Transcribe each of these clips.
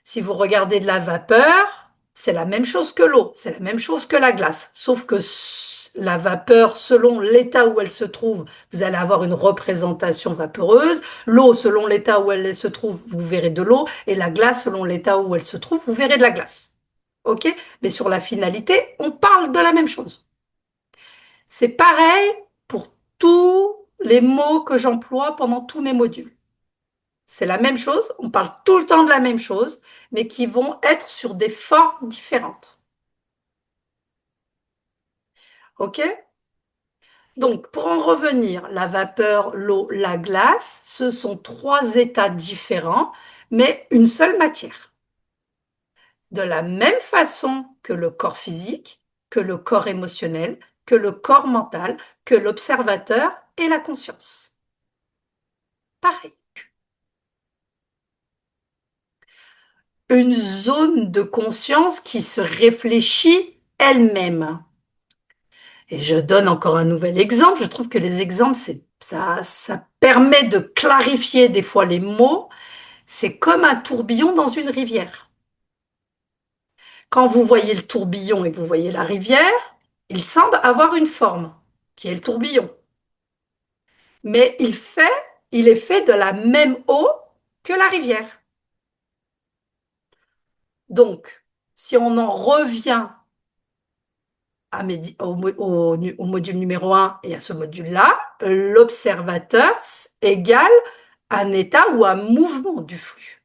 Si vous regardez de la vapeur, c'est la même chose que l'eau, c'est la même chose que la glace, sauf que la vapeur, selon l'état où elle se trouve, vous allez avoir une représentation vaporeuse. L'eau, selon l'état où elle se trouve, vous verrez de l'eau. Et la glace, selon l'état où elle se trouve, vous verrez de la glace. OK? Mais sur la finalité, on parle de la même chose. C'est pareil pour tous les mots que j'emploie pendant tous mes modules. C'est la même chose, on parle tout le temps de la même chose, mais qui vont être sur des formes différentes. OK? Donc, pour en revenir, la vapeur, l'eau, la glace, ce sont trois états différents, mais une seule matière. De la même façon que le corps physique, que le corps émotionnel, que le corps mental, que l'observateur et la conscience. Pareil. Une zone de conscience qui se réfléchit elle-même. Et je donne encore un nouvel exemple. Je trouve que les exemples, ça permet de clarifier des fois les mots. C'est comme un tourbillon dans une rivière. Quand vous voyez le tourbillon et que vous voyez la rivière, il semble avoir une forme, qui est le tourbillon. Mais il est fait de la même eau que la rivière. Donc, si on en revient au module numéro un et à ce module-là, l'observateur égale un état ou un mouvement du flux.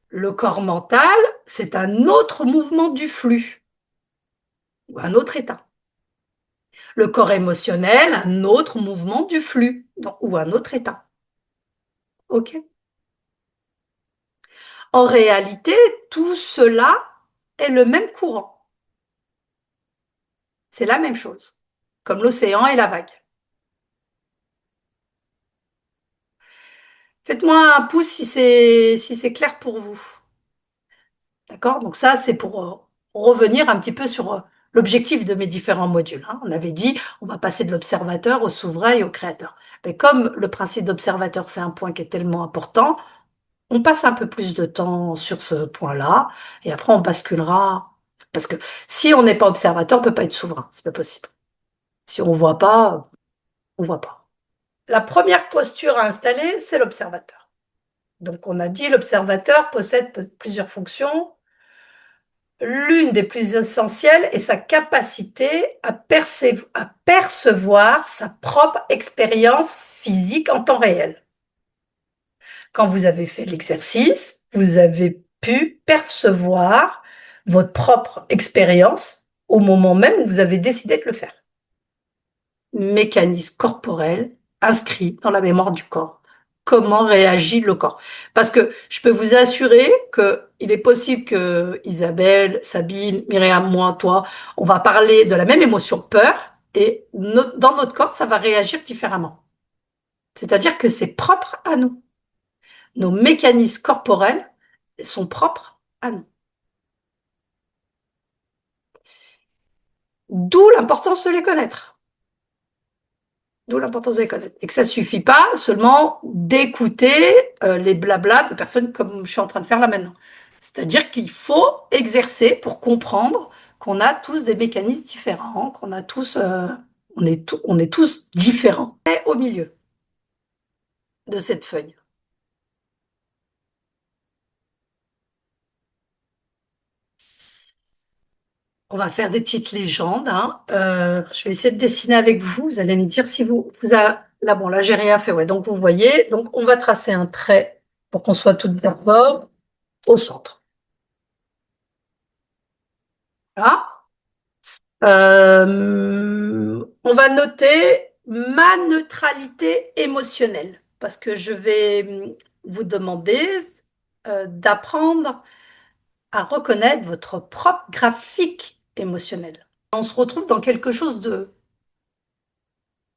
Le corps mental, c'est un autre mouvement du flux, ou un autre état. Le corps émotionnel, un autre mouvement du flux, ou un autre état. OK? En réalité, tout cela est le même courant. C'est la même chose, comme l'océan et la vague. Faites-moi un pouce si c'est clair pour vous. D'accord? Donc ça, c'est pour revenir un petit peu sur l'objectif de mes différents modules, hein. On avait dit, on va passer de l'observateur au souverain et au créateur. Mais comme le principe d'observateur, c'est un point qui est tellement important, on passe un peu plus de temps sur ce point-là, et après on basculera. Parce que si on n'est pas observateur, on peut pas être souverain, c'est pas possible. Si on voit pas, on voit pas. La première posture à installer, c'est l'observateur. Donc on a dit l'observateur possède plusieurs fonctions. L'une des plus essentielles est sa capacité à percevoir sa propre expérience physique en temps réel. Quand vous avez fait l'exercice, vous avez pu percevoir votre propre expérience au moment même où vous avez décidé de le faire. Mécanisme corporel inscrit dans la mémoire du corps. Comment réagit le corps? Parce que je peux vous assurer que il est possible que Isabelle, Sabine, Myriam, moi, toi, on va parler de la même émotion peur et dans notre corps, ça va réagir différemment. C'est-à-dire que c'est propre à nous. Nos mécanismes corporels sont propres à nous. D'où l'importance de les connaître. D'où l'importance de les connaître. Et que ça suffit pas seulement d'écouter les blablas de personnes comme je suis en train de faire là maintenant. C'est-à-dire qu'il faut exercer pour comprendre qu'on a tous des mécanismes différents, qu'on a tous, on est tous différents. Et au milieu de cette feuille. On va faire des petites légendes, hein. Je vais essayer de dessiner avec vous. Vous allez me dire si vous avez... Là, bon, là, j'ai rien fait. Ouais, donc, vous voyez. Donc, on va tracer un trait pour qu'on soit toutes d'accord au centre. Là. On va noter ma neutralité émotionnelle parce que je vais vous demander d'apprendre à reconnaître votre propre graphique émotionnel. On se retrouve dans quelque chose de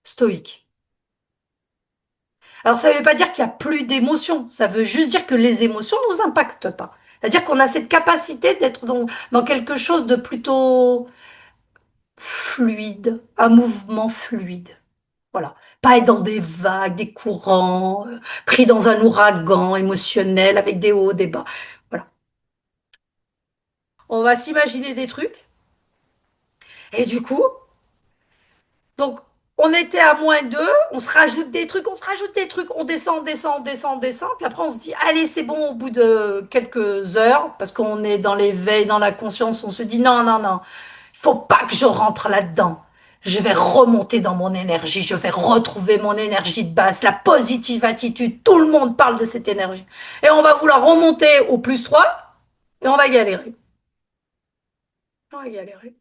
stoïque. Alors, ça ne veut pas dire qu'il n'y a plus d'émotions, ça veut juste dire que les émotions ne nous impactent pas. C'est-à-dire qu'on a cette capacité d'être dans quelque chose de plutôt fluide, un mouvement fluide. Voilà. pas être dans des vagues, des courants, pris dans un ouragan émotionnel avec des hauts, des bas. Voilà. On va s'imaginer des trucs. Et du coup, donc, on était à -2, on se rajoute des trucs, on se rajoute des trucs, on descend, on descend, on descend, on descend, puis après on se dit, allez, c'est bon, au bout de quelques heures, parce qu'on est dans l'éveil, dans la conscience, on se dit, non, non, non, il faut pas que je rentre là-dedans. Je vais remonter dans mon énergie, je vais retrouver mon énergie de base, la positive attitude, tout le monde parle de cette énergie. Et on va vouloir remonter au +3, et on va galérer. On va galérer.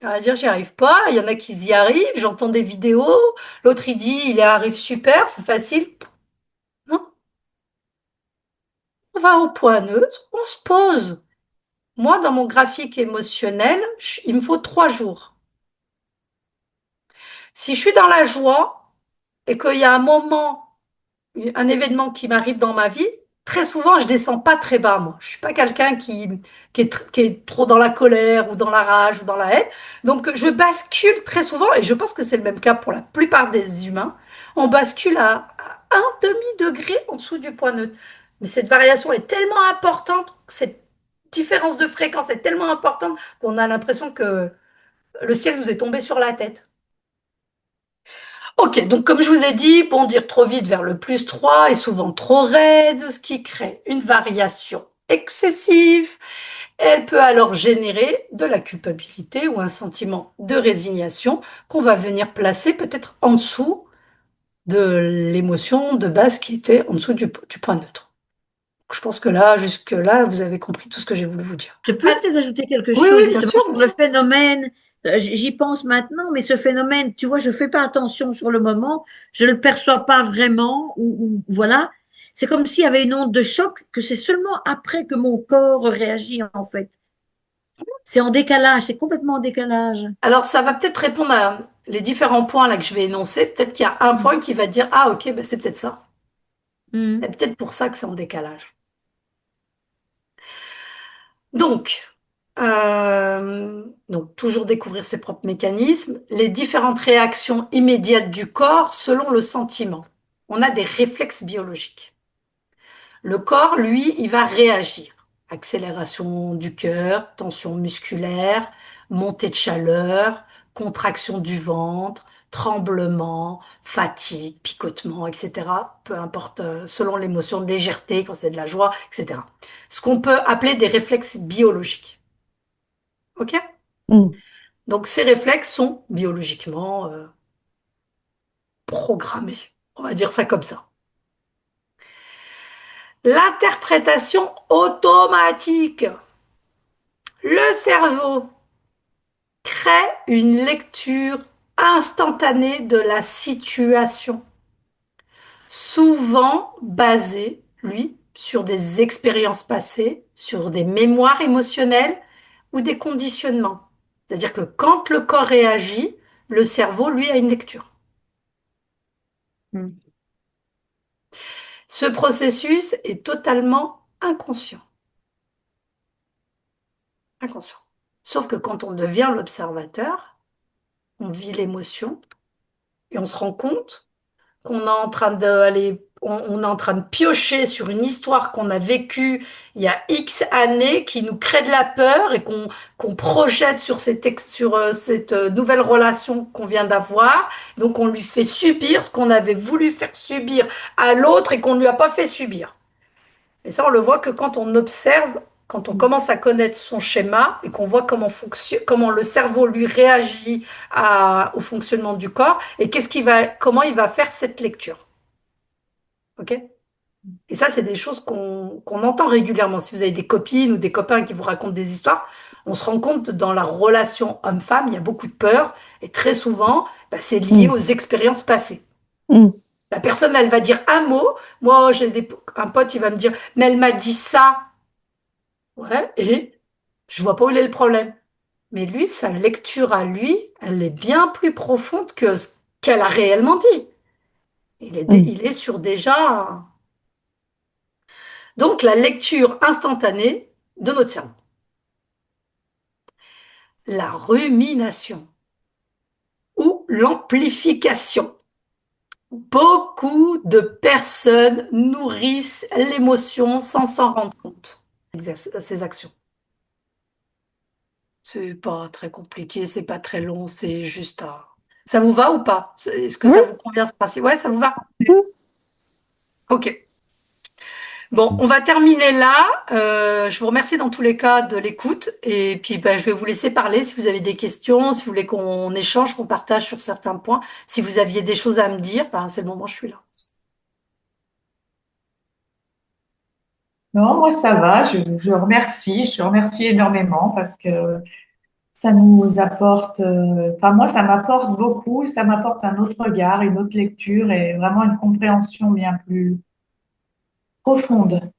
On va dire, j'y arrive pas. Il y en a qui y arrivent. J'entends des vidéos. L'autre, il dit, il y arrive super, c'est facile. Non, on va au point neutre, on se pose. Moi, dans mon graphique émotionnel, il me faut 3 jours. Si je suis dans la joie et qu'il y a un moment, un événement qui m'arrive dans ma vie, très souvent, je descends pas très bas, moi. Je suis pas quelqu'un qui est trop dans la colère ou dans la rage ou dans la haine. Donc, je bascule très souvent, et je pense que c'est le même cas pour la plupart des humains. On bascule à un demi-degré en dessous du point neutre. Mais cette variation est tellement importante, cette différence de fréquence est tellement importante qu'on a l'impression que le ciel nous est tombé sur la tête. Ok, donc comme je vous ai dit, bondir trop vite vers le +3 est souvent trop raide, ce qui crée une variation excessive. Elle peut alors générer de la culpabilité ou un sentiment de résignation qu'on va venir placer peut-être en dessous de l'émotion de base qui était en dessous du point neutre. Je pense que là, jusque-là, vous avez compris tout ce que j'ai voulu vous dire. Je peux Ah, peut-être ajouter quelque oui, chose oui, bien justement sûr, bien sur le sûr. phénomène. J'y pense maintenant, mais ce phénomène, tu vois, je fais pas attention sur le moment, je le perçois pas vraiment, voilà. C'est comme s'il y avait une onde de choc, que c'est seulement après que mon corps réagit en fait. C'est en décalage, c'est complètement en décalage. Alors, ça va peut-être répondre à les différents points là que je vais énoncer. Peut-être qu'il y a un Mm. point qui va dire, ah ok, ben, c'est peut-être ça. C'est Mm. peut-être pour ça que c'est en décalage. Donc, toujours découvrir ses propres mécanismes, les différentes réactions immédiates du corps selon le sentiment. On a des réflexes biologiques. Le corps, lui, il va réagir. Accélération du cœur, tension musculaire, montée de chaleur, contraction du ventre, tremblement, fatigue, picotement, etc. Peu importe, selon l'émotion de légèreté, quand c'est de la joie, etc. Ce qu'on peut appeler des réflexes biologiques. OK? Mm. Donc ces réflexes sont biologiquement programmés. On va dire ça comme ça. L'interprétation automatique. Le cerveau crée une lecture instantanée de la situation, souvent basée, lui, sur des expériences passées, sur des mémoires émotionnelles ou des conditionnements. C'est-à-dire que quand le corps réagit, le cerveau, lui, a une lecture. Mm. Ce processus est totalement inconscient. Inconscient. Sauf que quand on devient l'observateur, on vit l'émotion et on se rend compte qu'on est en train d'aller, on est en train de piocher sur une histoire qu'on a vécue il y a X années, qui nous crée de la peur et qu'on projette sur cette nouvelle relation qu'on vient d'avoir. Donc on lui fait subir ce qu'on avait voulu faire subir à l'autre et qu'on ne lui a pas fait subir. Et ça, on le voit que quand on observe, quand on commence à connaître son schéma et qu'on voit comment fonctionne, comment le cerveau lui réagit au fonctionnement du corps et comment il va faire cette lecture. OK? Et ça, c'est des choses qu'on entend régulièrement. Si vous avez des copines ou des copains qui vous racontent des histoires, on se rend compte dans la relation homme-femme, il y a beaucoup de peur et très souvent, bah, c'est lié Mm. aux expériences passées. Mm. La personne, elle va dire un mot. Moi, un pote, il va me dire, mais elle m'a dit ça. Ouais, et je vois pas où il est le problème. Mais lui, sa lecture à lui, elle est bien plus profonde que ce qu'elle a réellement dit. Mm. Il est sur déjà. Donc, la lecture instantanée de notre cerveau. La rumination ou l'amplification. Beaucoup de personnes nourrissent l'émotion sans s'en rendre compte, ces actions. C'est pas très compliqué, c'est pas très long, c'est juste à... Ça vous va ou pas? Est-ce que Oui. ça vous convient ce principe? Ouais, ça vous va? Mhm. Ok. Bon, on va terminer là. Je vous remercie dans tous les cas de l'écoute. Et puis, ben, je vais vous laisser parler si vous avez des questions, si vous voulez qu'on échange, qu'on partage sur certains points. Si vous aviez des choses à me dire, ben, c'est le moment, je suis là. Non, moi ça va, je remercie énormément parce que ça nous apporte, enfin moi ça m'apporte beaucoup, ça m'apporte un autre regard, une autre lecture et vraiment une compréhension bien plus profonde.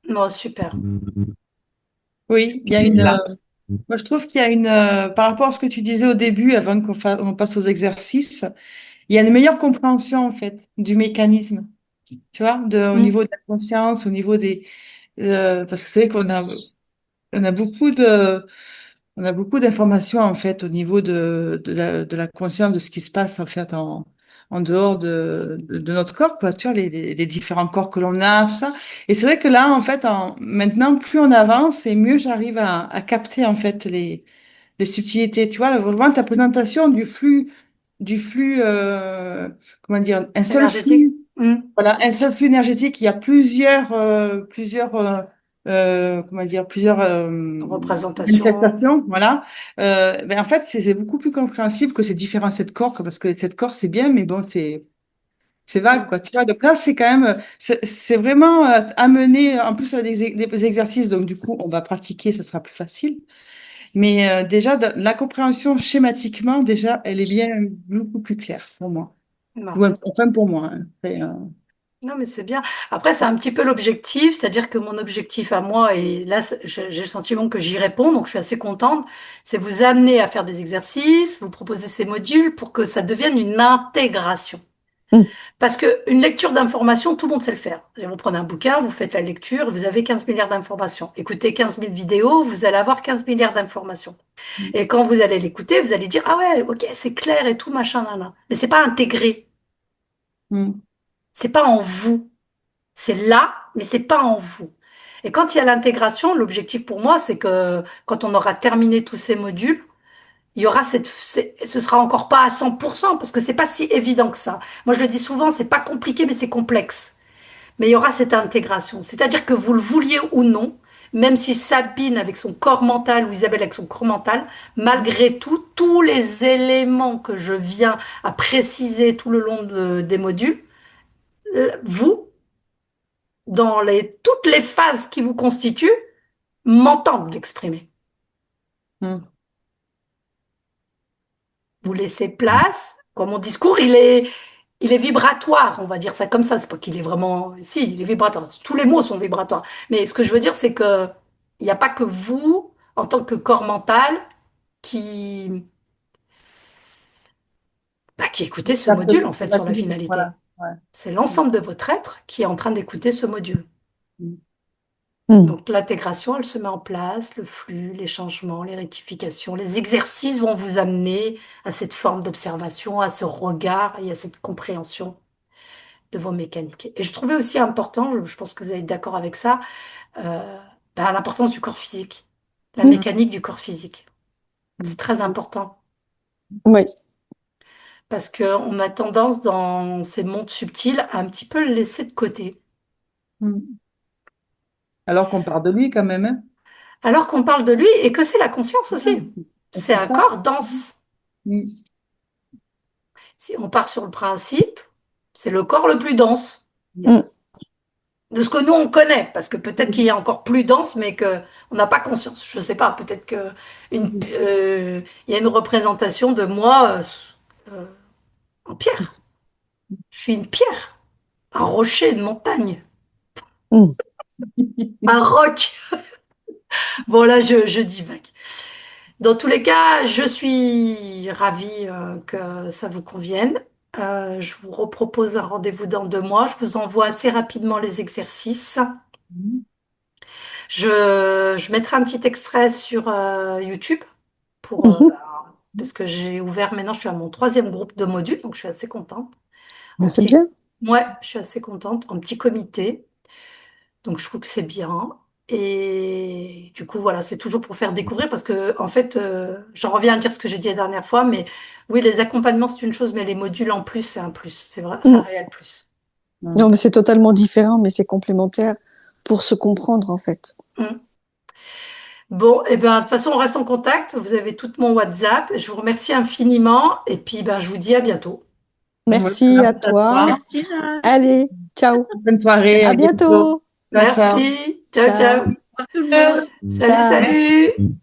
Oh, super. Oui, il y a Là. moi je trouve qu'il y a par rapport à ce que tu disais au début, avant on passe aux exercices, il y a une meilleure compréhension en fait du mécanisme, tu vois, au Mm. niveau de la conscience, au niveau parce que c'est vrai on a beaucoup de, on a beaucoup d'informations en fait au niveau de la conscience de ce qui se passe en fait en dehors de notre corps, quoi, tu vois, les différents corps que l'on a, tout ça. Et c'est vrai que là, en fait, maintenant, plus on avance et mieux j'arrive à capter en fait les subtilités. Tu vois, vraiment ta présentation du flux, comment dire, un seul Énergétique. flux. Mm. Voilà, un seul flux énergétique. Il y a comment dire, plusieurs Représentation. manifestations. Voilà. Ben en fait, c'est beaucoup plus compréhensible que ces différents sets de corps, parce que les sets de corps, c'est bien, mais bon, c'est vague, Mm. quoi. Tu vois, donc là, c'est quand même, c'est vraiment amené, en plus, à des exercices, donc du coup, on va pratiquer, ça sera plus facile. Mais déjà, la compréhension schématiquement, déjà, elle est bien beaucoup plus claire pour moi. Non. Ou enfin pour moi, hein. Après, Non, mais c'est bien. Après, c'est un petit peu l'objectif, c'est-à-dire que mon objectif à moi, et là, j'ai le sentiment que j'y réponds, donc je suis assez contente, c'est vous amener à faire des exercices, vous proposer ces modules pour que ça devienne une intégration. Mm. Parce que une lecture d'informations, tout le monde sait le faire. Vous prenez un bouquin, vous faites la lecture, vous avez 15 milliards d'informations. Écoutez 15 000 vidéos, vous allez avoir 15 milliards d'informations. Et quand vous allez l'écouter, vous allez dire, ah ouais, ok, c'est clair et tout, machin, là, là. Mais c'est pas intégré. Mm. C'est pas en vous. C'est là, mais c'est pas en vous. Et quand il y a l'intégration, l'objectif pour moi, c'est que quand on aura terminé tous ces modules, il y aura ce sera encore pas à 100% parce que c'est pas si évident que ça. Moi, je le dis souvent, c'est pas compliqué, mais c'est complexe. Mais il y aura cette intégration. C'est-à-dire que vous le vouliez ou non, même si Sabine avec son corps mental ou Isabelle avec son corps mental, malgré tout, tous les éléments que je viens à préciser tout le long des modules, vous, dans toutes les phases qui vous constituent, m'entendent l'exprimer. Mm. Vous laissez place. Quand mon discours, il est vibratoire, on va dire ça comme ça. C'est pas qu'il est vraiment, si, il est vibratoire. Tous les mots sont vibratoires. Mais ce que je veux dire, c'est que il n'y a pas que vous, en tant que corps mental, qui, qui écoutez ce Ça peut- module, en ça fait, va sur la plus vite, finalité. voilà. Ouais. C'est l'ensemble de votre être qui est en train d'écouter ce module. Mm. Hmm. Donc l'intégration, elle se met en place, le flux, les changements, les rectifications, les exercices vont vous amener à cette forme d'observation, à ce regard et à cette compréhension de vos mécaniques. Et je trouvais aussi important, je pense que vous êtes d'accord avec ça, euh, l'importance du corps physique, la Hmm. mécanique du corps physique. Mm. C'est très important Oui. parce qu'on a tendance dans ces mondes subtils à un petit peu le laisser de côté. Mm. Alors qu'on part de lui quand même, hein. Alors qu'on parle de lui et que c'est la conscience aussi. Et C'est c'est un ça. corps dense. Mm. Si on part sur le principe, c'est le corps le plus dense Hmm. de ce que nous on connaît, parce que peut-être qu'il y a encore plus dense, mais que on n'a pas conscience. Je sais pas, peut-être que il y a une représentation de moi euh, en pierre. Je suis une pierre, un rocher, une montagne, Hmm. un roc. Bon là, je divague. Dans tous les cas, je suis ravie que ça vous convienne. Je vous repropose un rendez-vous dans 2 mois. Je vous envoie assez rapidement les exercices. Mm. Je mettrai un petit extrait sur YouTube pour, Mhm. parce que j'ai ouvert maintenant, je suis à mon troisième groupe de modules, donc je suis assez contente. Mais en c'est petit, bien. ouais, je suis assez contente, en petit comité. Donc, je trouve que c'est bien. Et du coup, voilà, c'est toujours pour faire découvrir parce que, en fait, j'en reviens à dire ce que j'ai dit la dernière fois, mais oui, les accompagnements, c'est une chose, mais les modules en plus, c'est un plus. C'est vrai, c'est un Mm. réel plus. Non, mais c'est totalement différent, mais c'est complémentaire pour se comprendre, en fait. Mm. Bon, et ben, de toute façon, on reste en contact. Vous avez tout mon WhatsApp. Je vous remercie infiniment. Et puis, ben, je vous dis à bientôt. Ouais, Merci à merci à toi. toi. Merci, Nat. Allez, ciao. Bonne soirée, À à bientôt. bientôt. Ciao, ciao. Merci. Ciao, Ciao. ciao. Au revoir tout le monde. Salut, Ciao. salut.